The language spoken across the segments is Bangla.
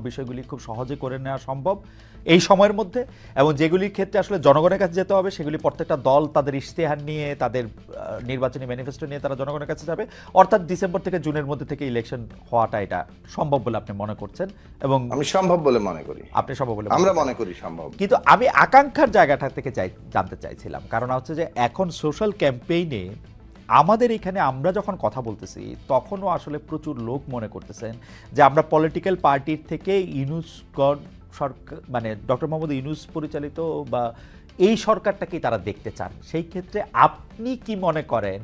বিষয়গুলি খুব সহজে করে নেওয়া সম্ভব এই সময়ের মধ্যে, এবং যেগুলির ক্ষেত্রে আসলে জনগণের কাছে যেতে হবে সেগুলি প্রত্যেকটা দল তাদের ইশতেহার নিয়ে, তাদের নির্বাচনী ম্যানিফেস্টো নিয়ে তারা জনগণের কাছে যাবে। অর্থাৎ ডিসেম্বর থেকে জুনের মধ্যে থেকে ইলেকশন হওয়াটা এটা সম্ভব বলে আপনি মনে করছেন? এবং আমি সম্ভব বলে মনে করি, আপনি সম্ভব বলে আমরা মনে করি সম্ভব। কিন্তু আমি আকাঙ্ক্ষার জায়গাটা থেকে জানতে চাইছিলাম, কারণ হচ্ছে যে এখন সোশ্যাল ক্যাম্পেইনে আমাদের এখানে আমরা যখন কথা বলতেছি তখনও আসলে প্রচুর লোক মনে করতেছেন যে আমরা পলিটিক্যাল পার্টির থেকে ইউনূস সরকার, মানে ডক্টর মোহাম্মদ ইউনূস পরিচালিত বা এই সরকারটাকেই তারা দেখতে চান। সেই ক্ষেত্রে আপনি কি মনে করেন,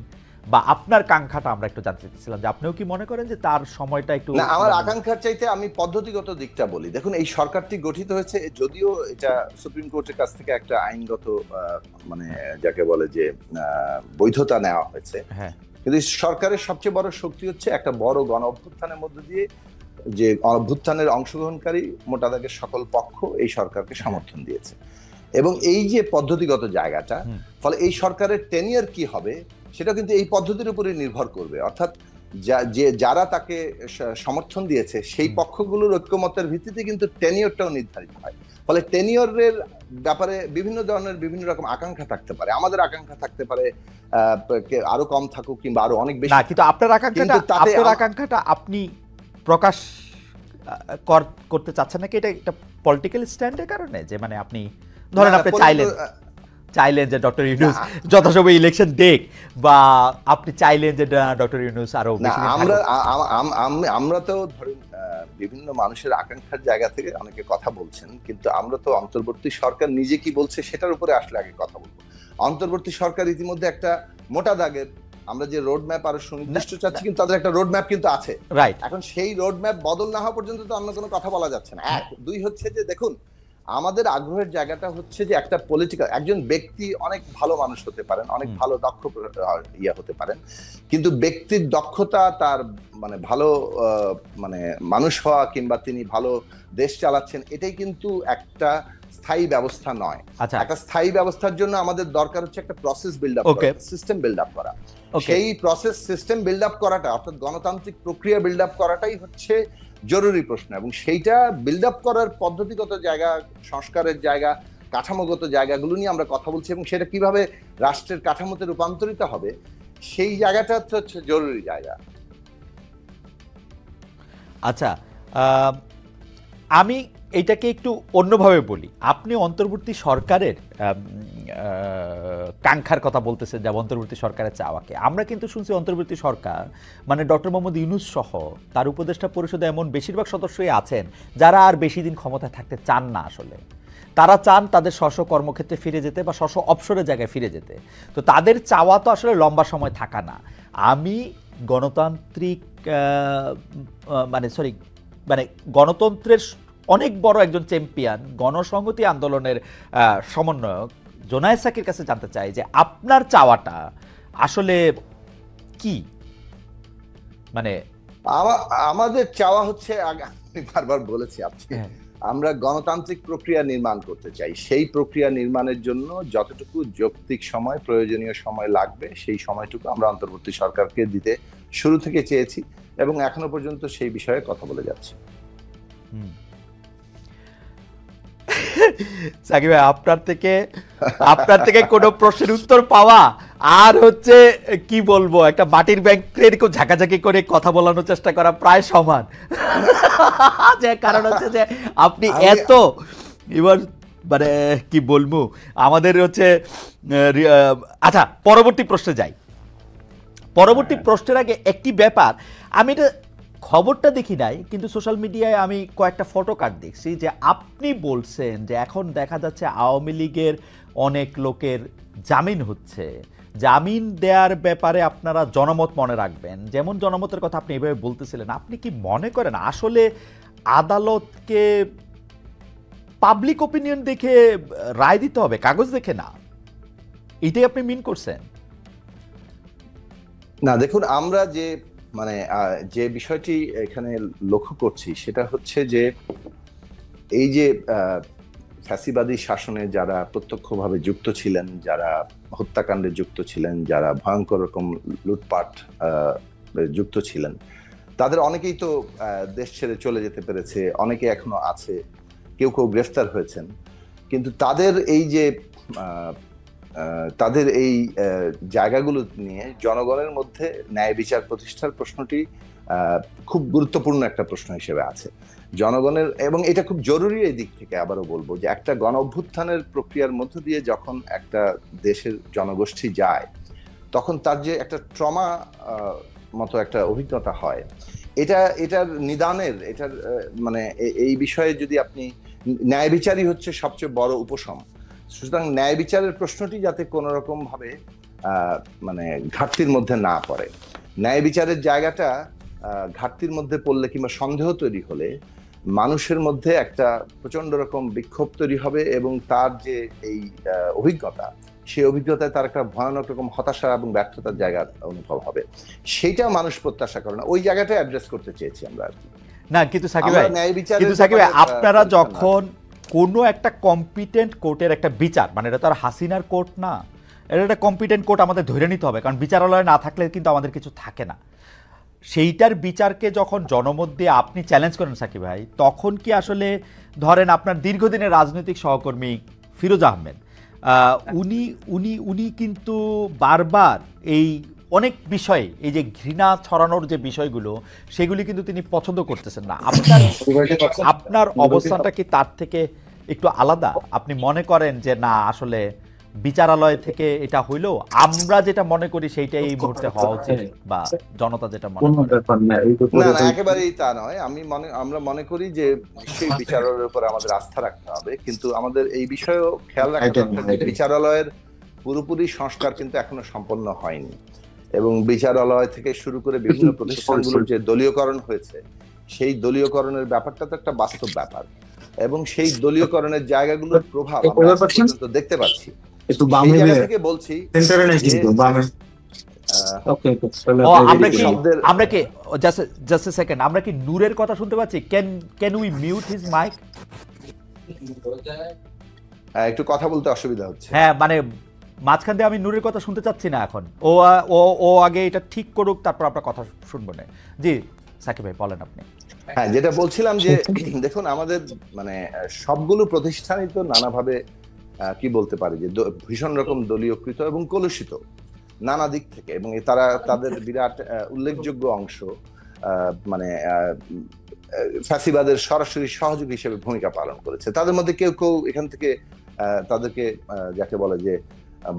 বা আপনার কাঙ্ক্ষাটা আমরা একটু জানতে চাইছিলাম যে আপনিও কি মনে করেন যে তার সময়টা একটু? না, আমার আকাঙ্ক্ষার চাইতে আমি পদ্ধতিগত দিকটা বলি। দেখুন, এই সরকারটি গঠিত হয়েছে, যদিও এটা সুপ্রিম কোর্টের কাছ থেকে একটা আইনগত মানে যাকে বলে যে বৈধতা নেওয়া হয়েছে, কিন্তু সরকারের সবচেয়ে বড় শক্তি হচ্ছে একটা বড় গণ অভ্যুত্থানের মধ্য দিয়ে যে অভ্যুত্থানের অংশগ্রহণকারী মোটা দাগের সকল পক্ষ এই সরকারকে সমর্থন দিয়েছে। এবং এই যে পদ্ধতিগত জায়গাটা, ফলে এই সরকারের টেনিয়ার কি হবে সেটা কিন্তু এই পদ্ধতির উপরে নির্ভর করবে। অর্থাৎ যারা তাকে সমর্থন দিয়েছে সেই পক্ষগুলোর ঐক্যমতের ভিত্তিতে কিন্তু টেনিয়রটাও নির্ধারিত হয়। ফলে টেনিয়রের ব্যাপারে বিভিন্ন ধরনের বিভিন্ন রকম আকাঙ্ক্ষা থাকতে পারে। আমাদের আকাঙ্ক্ষা থাকতে পারে আরো কম থাকুক কিংবা আরো অনেক বেশি। কিন্তু আপনার আকাঙ্ক্ষাটা আপনি প্রকাশ করতে চাচ্ছেন নাকি এটা একটা পলিটিক্যাল স্ট্যান্ডের কারণে? যে মানে আপনি ধরেন আপনি চাইলেন যে ডক্টর ইউনূস যথাসময়ে ইলেকশন দেখ, বা আপনি চাইলেন যে ডক্টর ইউনূস আরো বেশি দিন থাকুক? আমরা তো ধরেন বিভিন্ন মানুষের আকাঙ্ক্ষার জায়গা থেকে অনেকে কথা বলছেন, কিন্তু আমরা তো অন্তর্বর্তী সরকার নিজে কি বলছে সেটার উপরে আসলে আগে কথা বলবো। অন্তর্বর্তী সরকার ইতিমধ্যে একটা মোটা দাগের আমরা যে রোড ম্যাপ আরো সুনির্দিষ্ট চাচ্ছি, কিন্তু তাদের একটা রোড ম্যাপ কিন্তু আছে। রাইট। এখন সেই রোড ম্যাপ বদল না হওয়া পর্যন্ত তো অন্য কোনো কথা বলা যাচ্ছে না। এক, দুই হচ্ছে যে দেখুন, আমাদের আগ্রহের জায়গাটা হচ্ছে যে একটা পলিটিক্যাল, একজন ব্যক্তি অনেক ভালো মানুষ হতে পারেন, অনেক ভালো দক্ষ হতে পারেন, কিন্তু ব্যক্তির দক্ষতা তার মানে ভালো মানে মানুষ হওয়া কিংবা তিনি ভালো দেশ চালাচ্ছেন এটাই কিন্তু একটা স্থায়ী ব্যবস্থা নয়। একটা স্থায়ী ব্যবস্থার জন্য আমাদের দরকার হচ্ছে একটা প্রসেস বিল্ড আপ করা, সিস্টেম বিল্ড আপ করা। সেই প্রসেস সিস্টেম বিল্ড আপ করাটা, অর্থাৎ গণতান্ত্রিক প্রক্রিয়া বিল্ড আপ করাটাই হচ্ছে জরুরি প্রশ্ন। এবং সেইটা বিল্ড আপ করার পদ্ধতিগত জায়গা, সংস্কারের জায়গা, কাঠামোগত জায়গাগুলো নিয়ে আমরা কথা বলছি, এবং সেটা কিভাবে রাষ্ট্রের কাঠামোতে রূপান্তরিত হবে সেই জায়গাটা হচ্ছে জরুরি জায়গা। আচ্ছা, আমি এটাকে একটু অন্যভাবে বলি। আপনি অন্তর্বর্তী সরকারের কাঙ্ক্ষার কথা বলতেছেন, যে অন্তর্বর্তী সরকারের চাওয়াকে আমরা কিন্তু শুনছি অন্তর্বর্তী সরকার মানে ডক্টর মোহাম্মদ ইউনূস সহ তার উপদেষ্টা পরিষদে এমন বেশিরভাগ সদস্যই আছেন যারা আর বেশি দিন ক্ষমতায় থাকতে চান না। আসলে তারা চান তাদের স্ব কর্মক্ষেত্রে ফিরে যেতে বা স্ব অবসরের জায়গায় ফিরে যেতে। তো তাদের চাওয়া তো আসলে লম্বা সময় থাকা না। আমি গণতান্ত্রিক মানে গণতন্ত্রের অনেক বড় একজন চ্যাম্পিয়ন, গণসংহতি আন্দোলনের সমন্বয়ক জোনায়েদ সাকির কাছে জানতে চাই যে আপনার চাওয়াটা আসলে কি? মানে আমাদের চাওয়া হচ্ছে, আমি বারবার বলেছি আপনি, আমরা গণতান্ত্রিক প্রক্রিয়া নির্মাণ করতে চাই। সেই প্রক্রিয়া নির্মাণের জন্য যতটুকু যৌক্তিক সময়, প্রয়োজনীয় সময় লাগবে সেই সময়টুকু আমরা অন্তর্বর্তী সরকারকে দিতে শুরু থেকে চেয়েছি, এবং এখনো পর্যন্ত সেই বিষয়ে কথা বলে যাচ্ছি। সাকিব ভাই, আপনার থেকে কোনো প্রশ্নের উত্তর পাওয়া আর হচ্ছে কি বলবো, একটা মাটির ব্যাংকের ঝাঁকাঝাঁকি করে কথা বলানোর চেষ্টা করা প্রায় সমান। যে কারণ হচ্ছে যে আপনি এত এবার মানে কি বলবো, আমাদের হচ্ছে আচ্ছা পরবর্তী প্রশ্নে যাই। পরবর্তী প্রশ্নের আগে একটি ব্যাপার, আমি এটা খবরটা দেখি নাই কিন্তু সোশ্যাল মিডিয়ায় আমি কয়েকটা ফটো কার্ড দেখছি যে আপনি বলছেন যে এখন দেখা যাচ্ছে আওয়ামী লীগের অনেক লোকের জামিন হচ্ছে, জামিন দেওয়ার ব্যাপারে আপনারা জনমত মনে রাখবেন। যেমন জনমতের কথা আপনি এভাবে বলতেছিলেন, আপনি কি মনে করেন আসলে আদালতকে পাবলিক ওপিনিয়ন দেখে রায় দিতে হবে, কাগজ দেখে না? এটাই আপনি মিন করছেন? না দেখুন, আমরা যে বিষয়টি এখানে লক্ষ্য করছি সেটা হচ্ছে যে এই যে ফ্যাসিবাদী শাসনে যারা প্রত্যক্ষভাবে যুক্ত ছিলেন, যারা হত্যাকাণ্ডে যুক্ত ছিলেন, যারা ভয়ঙ্কর রকম লুটপাট যুক্ত ছিলেন, তাদের অনেকেই তো দেশ ছেড়ে চলে যেতে পেরেছে, অনেকে এখনো আছে, কেউ কেউ গ্রেফতার হয়েছেন, কিন্তু তাদের এই যে তাদের এই জায়গাগুলো নিয়ে জনগণের মধ্যে ন্যায় বিচার প্রতিষ্ঠার প্রশ্নটি খুব গুরুত্বপূর্ণ একটা প্রশ্ন হিসেবে আছে জনগণের, এবং এটা খুব জরুরি। এই দিক থেকে আবারও বলবো যে একটা গণ অভ্যুত্থানের প্রক্রিয়ার মধ্য দিয়ে যখন একটা দেশের জনগোষ্ঠী যায়, তখন তার যে একটা ট্রমা মতো একটা অভিজ্ঞতা হয়, এটার নিদানের, এটার মানে এই বিষয়ে যদি আপনি, ন্যায় বিচারই হচ্ছে সবচেয়ে বড় উপশম। সুতরাং ন্যায় বিচারের প্রশ্নটি যাতে কোনো রকম ভাবে মানে ঘাটতির মধ্যে না পড়ে, ন্যায় বিচারের জায়গাটা ঘাটতির মধ্যে পড়লে কিংবা সন্দেহ তৈরি হলে মানুষের মধ্যে একটা প্রচন্ড রকম বিক্ষোভ তৈরি হবে, এবং তার যে এই অভিজ্ঞতা, সেই অভিজ্ঞতায় তার একটা ভয়ানক রকম হতাশা এবং ব্যর্থতার জায়গা অনুভব হবে। সেইটা মানুষ প্রত্যাশা করে না, ওই জায়গাটা অ্যাড্রেস করতে চেয়েছি আমরা আর কি। না কিন্তু সাকিব ভাই, আপনারা যখন কোনো একটা কম্পিটেন্ট কোর্টের একটা বিচার, মানে এটা তো আর হাসিনার কোর্ট না, এটা একটা কম্পিটেন্ট কোর্ট আমাদের ধরে নিতে হবে, কারণ বিচারালয় না থাকলে কিন্তু আমাদের কিছু থাকে না। সেইটার বিচারকে যখন জনমত দিয়ে আপনি চ্যালেঞ্জ করেন সাকিব ভাই, তখন কি আসলে ধরেন আপনার দীর্ঘদিনের রাজনৈতিক সহকর্মী ফিরোজ আহমেদ, উনি কিন্তু বারবার এই অনেক বিষয়ে, এই যে ঘৃণা ছড়ানোর যে বিষয়গুলো, সেগুলি কিন্তু তিনি পছন্দ করতেছেন না। আপনার অবস্থানটা কি তার থেকে একটু আলাদা? আপনি মনে করেন যে না, আসলে বিচারালয় থেকে এটা হইলো, আমরা যেটা মনে করি সেইটাই এই মুহূর্তে হওয়া উচিত, বা জনতা যেটা মনে করে? না, একেবারেই তা নয়। আমরা মনে করি যে সেই বিচারালয়ের উপর আমাদের আস্থা রাখতে হবে, কিন্তু আমাদের এই বিষয়েও খেয়াল রাখতে হবে যে বিচারালয়ের পুরোপুরি সংস্কার কিন্তু এখনো সম্পন্ন হয়নি, এবং বিচারালয় থেকে শুরু করে বিভিন্ন প্রতিষ্ঠানগুলোর যে দলীয়করণ হয়েছে, সেই দলীয়করণের ব্যাপারটা তো একটা বাস্তব ব্যাপার, এবং সেই দলীয়করণের জায়গাগুলোর প্রভাব আমরা পর্যন্ত দেখতে পাচ্ছি। থেকে বলছি আমরা কি নূরের কথা শুনতে পাচ্ছি? Can we mute his mic? একটু কথা বলতে অসুবিধা হচ্ছে। হ্যাঁ, মানে মাঝখান দিয়ে আমি নূরের কথা শুনতে চাচ্ছি না এখন। ও আগে এটা ঠিক করুক, তারপর আমরা কথা শুনবো না। জি সাকিব ভাই বলেন আপনি। হ্যাঁ, যেটা বলছিলাম যে দেখুন, আমাদের মানে সবগুলো প্রতিষ্ঠানই তো নানাভাবে কি বলতে পারি যে ভীষণ রকম দলীয়কৃত এবং কলুষিত নানা দিক থেকে, এবং তারা তাদের বিরাট উল্লেখযোগ্য অংশ মানে ফ্যাসিবাদের সরাসরি সহযোগী হিসেবে ভূমিকা পালন করেছে। তাদের মধ্যে কেউ কেউ এখান থেকে তাদেরকে যাকে বলে যে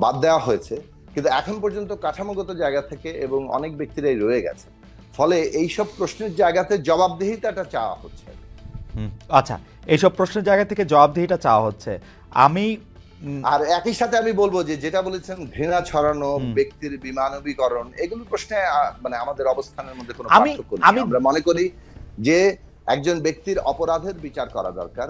বাদ দেওয়া হয়েছে, কিন্তু এখন পর্যন্ত কাঠামোগত জায়গা থেকে এবং অনেক ব্যক্তিরাই রয়ে গেছে, ফলে এইসব প্রশ্নের জায়গাতে জবাবদিহিতাটা চাওয়া হচ্ছে। আচ্ছা, এইসব প্রশ্নের জায়গা থেকে জবাবদিহিটা চাওয়া হচ্ছে। আর একই সাথে আমি বলবো যে যেটা বলেছেন ঘৃণা ছড়ানো, ব্যক্তির বিমানবীকরণ, এগুলো প্রশ্নে মানে আমাদের অবস্থানের মধ্যে কোনো পার্থক্য নেই। আমরা মনে করি যে একজন ব্যক্তির অপরাধের বিচার করা দরকার।